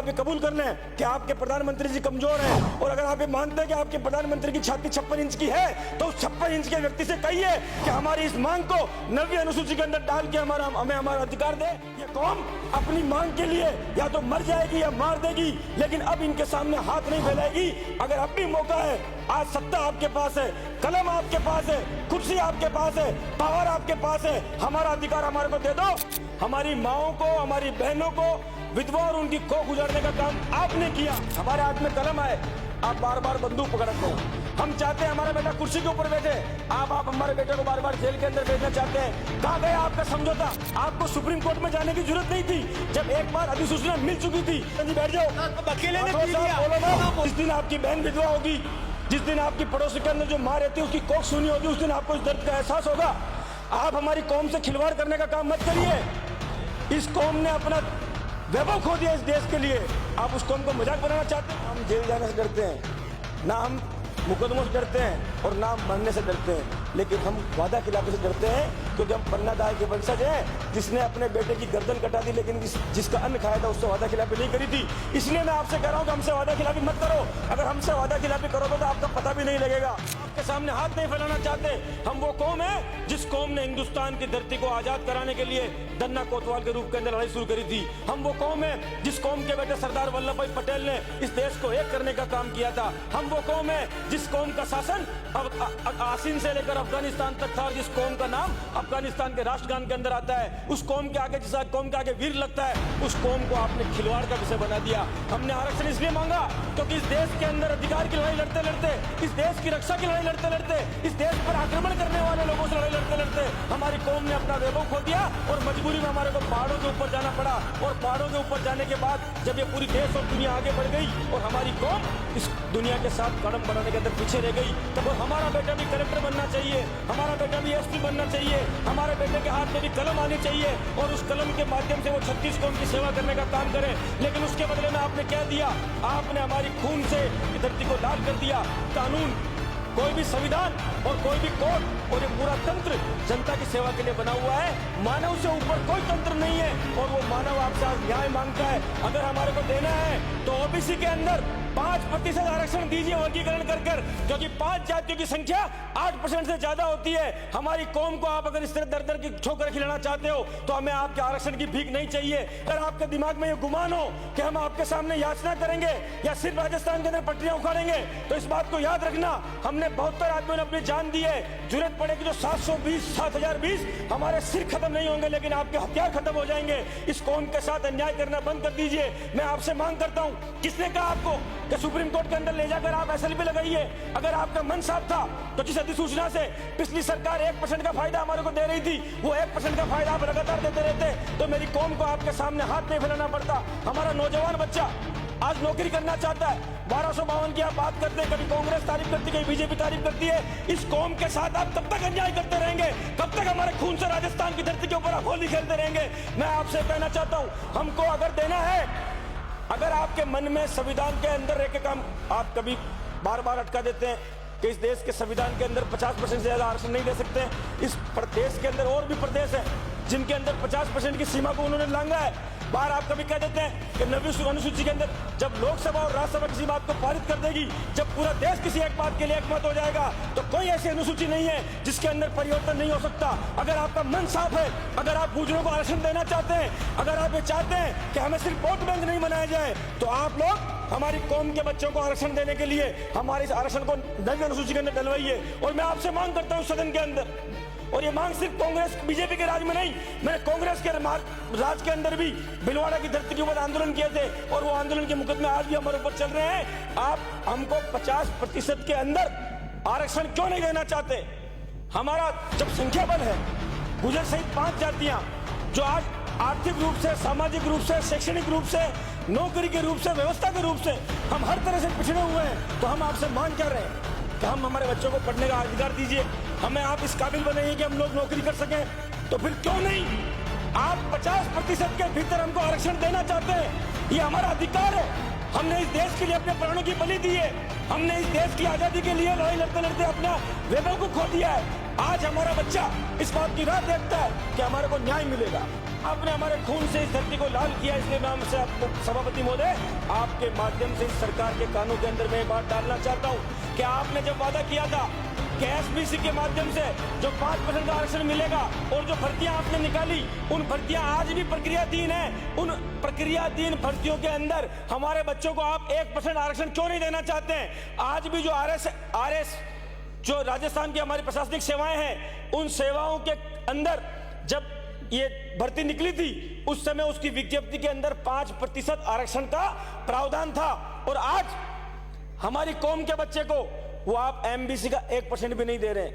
आप ये कबूल कर लें कि आपके प्रधानमंत्री जी कमजोर हैं, और अगर आप ये मानते हैं कि आपके प्रधानमंत्री की छाती 56 इंच की है, तो उस 56 इंच के व्यक्ति से कहिए कि हमारी इस मांग को 90वीं अनुसूची के अंदर डाल के हमें हमारा अधिकार दे। ये कौम अपनी मांग के लिए या तो मर जाएगी या मार देगी, लेकिन अब इनके सामने हाथ नहीं फैलाएगी। अगर अब भी मौका है, आज सत्ता आपके पास है, कलम आपके पास है, कुर्सी आपके पास है, पावर आपके पास है, हमारा अधिकार हमारे को दे दो। हमारी माओं को, हमारी बहनों को, विधवा और उनकी कोख उजाड़ने का काम आपने किया। हमारे हाथ में कलम आए, आप बार बार बंदूक पकड़ते हो। हम चाहते हैं हमारा बेटा कुर्सी के ऊपर बैठे, आप हमारे बेटे को बार बार जेल के अंदर भेजना चाहते हैं। कहाँ गया आपका समझौता? आपको सुप्रीम कोर्ट में जाने की जरूरत नहीं थी, जब एक बार अधिसूचना मिल चुकी थी। बैठ जाओ, अकेले ने बोलो ना। जिस दिन आपकी बहन विधवा होगी, जिस दिन आपकी पड़ोसी के अंदर जो माँ रहती है उसकी कोख सुनी होगी, उस दिन आपको इस दर्द का एहसास होगा। आप हमारी कौम से खिलवाड़ करने का काम मत करिए। इस कौम ने अपना वैभव खो दिया इस देश के लिए, आप उस कौम को मजाक बनाना चाहते हैं। हम जेल जाने से डरते हैं, ना हम मुकदमों से डरते हैं और ना मरने से डरते हैं, लेकिन हम वादा खिलाफी से डरते हैं, क्योंकि हम पन्ना दाई के वंशज हैं, जिसने अपने बेटे की गर्दन कटा दी, लेकिन जिसका अन्न खाया था उससे वादा खिलाफी नहीं करी थी। इसलिए मैं आपसे कह रहा हूं कि हमसे वादा खिलाफी मत करो। अगर हमसे वादा खिलाफी करोगे तो आपका पता भी नहीं लगेगा। आपके सामने हाथ नहीं फैलाना चाहते। हम वो कौम है जिस कौम ने हिंदुस्तान की धरती को आजाद कराने के लिए दन्ना कोतवाल के रूप के अंदर लड़ाई शुरू करी थी। हम वो कौम है जिस कौम के बेटे सरदार वल्लभ भाई पटेल ने इस देश को एक करने का काम किया था। हम वो कौम है जिस कौम का शासन आसिन से लेकर अफगानिस्तान तक था, और जिस कौम का नाम अफगानिस्तान के राष्ट्रगान के अंदर आता है। उस कौम के आगे, जिस कौम के आगे वीर लगता है, उस कौम को आपने खिलवाड़ का विषय बना दिया। हमने आरक्षण इसलिए मांगा क्योंकि इस देश के अंदर अधिकार की लड़ाई लड़ते लड़ते, इस देश की रक्षा की लड़ाई लड़ते लड़ते, इस देश पर आक्रमण करने वाले लोगों से लड़ाई लड़ते लड़ते हमारी कौम ने अपना वैभव खो दिया, और मजबूरी में हमारे को पहाड़ों के ऊपर जाना पड़ा। और पहाड़ों के ऊपर जाने के बाद जब ये पूरी देश और दुनिया आगे बढ़ गई और हमारी कौम इस दुनिया के साथ कदम बढ़ाने के अंदर पीछे रह गई, तब हमारा बेटा भी कलेक्टर बनना चाहिए, हमारा बेटा भी एसपी बनना चाहिए, हमारे बेटे के हाथ में भी कलम आनी चाहिए, और उस कलम के माध्यम से वो 36 कौम की सेवा करने का काम करे। लेकिन उसके बदले में आपने क्या दिया? आपने हमारी खून से धरती को लाल कर दिया। कानून, कोई भी संविधान और कोई भी कोर्ट और ये पूरा तंत्र जनता की सेवा के लिए बना हुआ है। मानव से ऊपर कोई तंत्र नहीं है, और वो मानव आपसे आज न्याय मांगता है। अगर हमारे को देना है तो ओबीसी के अंदर 5% आरक्षण दीजिए वर्गीकरण कर कर, क्योंकि 5 जातियों की संख्या 8% से ज्यादा होती है। हमारी कौम को आप अगर इस तरह दर दर की ठोकर खिलाना चाहते हो तो हमें आपके आरक्षण की भीख नहीं चाहिए। अगर आपके दिमाग में ये गुमान हो कि हम आपके सामने याचना करेंगे या सिर्फ राजस्थान के अंदर पटरियां उखाड़ेंगे, तो इस बात को याद रखना, हमने 72 आदमियों ने अपनी जान दी है। जरूरत पड़ेगी तो 720, 7020 हमारे सिर खत्म नहीं होंगे, लेकिन आपके हथियार खत्म हो जाएंगे। इस कौम के साथ अन्याय करना बंद कर दीजिए। मैं आपसे मांग करता हूं, किसने कहा आपको कि सुप्रीम कोर्ट के अंदर ले जाकर आप एसएलपी लगाइए? अगर आपका मन साफ था तो जिस अधिसूचना से पिछली सरकार 1% का फायदा हमारे को दे रही थी, वो 1% का फायदा आप लगातार देते रहते, तो मेरी कौम को आपके सामने हाथ नहीं फैलाना पड़ता। हमारा नौजवान बच्चा आज नौकरी करना चाहता है, 1252 की आप बात करते हैं, कभी कांग्रेस तारीफ करती है, कभी बीजेपी तारीफ करती है। इस कौम के साथ आप कब तक अन्याय करते रहेंगे? कब तक हमारे खून से राजस्थान की धरती के ऊपर आप होली खेलते रहेंगे? मैं आपसे कहना चाहता हूं, हमको अगर देना है, अगर आपके मन में संविधान के अंदर रह के काम आप कभी बार बार अटका देते हैं कि इस देश के संविधान के अंदर 50% से ज्यादा आरक्षण नहीं दे सकते। इस प्रदेश के अंदर और भी प्रदेश है जिनके अंदर 50% की सीमा को उन्होंने लांघा है। बार आप कभी कह देते हैं कि 90वीं अनुसूची के अंदर जब लोकसभा और राज्यसभा किसी बात को पारित कर देगी, जब पूरा देश किसी एक बात के लिए एकमत हो जाएगा, तो कोई ऐसी अनुसूची नहीं है जिसके अंदर परिवर्तन नहीं हो सकता। अगर आपका मन साफ है, अगर आप गुजरों को आरक्षण देना चाहते हैं, अगर आप ये चाहते हैं कि हमें सिर्फ वोट बैंक नहीं बनाया जाए, तो आप लोग हमारी कौम के बच्चों को आरक्षण देने के लिए हमारे इस आरक्षण को 90वीं अनुसूची के अंदर डलवाइए। और मैं आपसे मांग करता हूं सदन के अंदर, और ये मांग सिर्फ कांग्रेस बीजेपी के राज में नहीं, मैंने कांग्रेस के राज के अंदर भी भिलवाड़ा की धरती के ऊपर आंदोलन किए थे, और वो आंदोलन के मुकदमे आज भी हमारे ऊपर चल रहे हैं। आप हमको 50% के अंदर आरक्षण क्यों नहीं देना चाहते? हमारा जब संख्या बल है, गुजर सहित 5 जातियां जो आज आर्थिक रूप से, सामाजिक रूप से, शैक्षणिक रूप से, नौकरी के रूप से, व्यवस्था के रूप से हम हर तरह से पिछड़े हुए हैं, तो हम आपसे मांग कर रहे हैं कि हम हमारे बच्चों को पढ़ने का अधिकार दीजिए, हमें आप इस काबिल बनाइए कि हम लोग नौकरी कर सकें। तो फिर क्यों नहीं आप 50% के भीतर हमको आरक्षण देना चाहते हैं? ये हमारा अधिकार है। हमने इस देश के लिए अपने प्राणों की बलि दी है, हमने इस देश की आजादी के लिए लड़ाई लड़ते लड़ते अपना वैभव को खो दिया है। आज हमारा बच्चा इस बात की राह देखता है कि हमारे को न्याय मिलेगा। आपने हमारे खून से इस धरती को लाल किया, इसलिए मैं हमसे आपको सभापति महोदय आपके माध्यम से इस सरकार के कानून के अंदर मैं बात डालना चाहता हूं कि आपने जब वादा किया था कि एसबीसी के माध्यम से जो 5% का आरक्षण मिलेगा और जो भर्तियां आपने निकाली, उन भर्तियां आज भी प्रक्रियाधीन है। उन प्रक्रियाधीन भर्तियों के अंदर हमारे बच्चों को आप 1% आरक्षण क्यों नहीं देना चाहते हैं? आज भी जो आरएस जो राजस्थान की हमारी प्रशासनिक सेवाएं हैं, उन सेवाओं के अंदर जब ये भर्ती निकली थी उस समय उसकी विज्ञप्ति के अंदर 5% आरक्षण का प्रावधान था, और आज हमारी कौम के बच्चे को वो आप एमबीसी का 1% भी नहीं दे रहे हैं।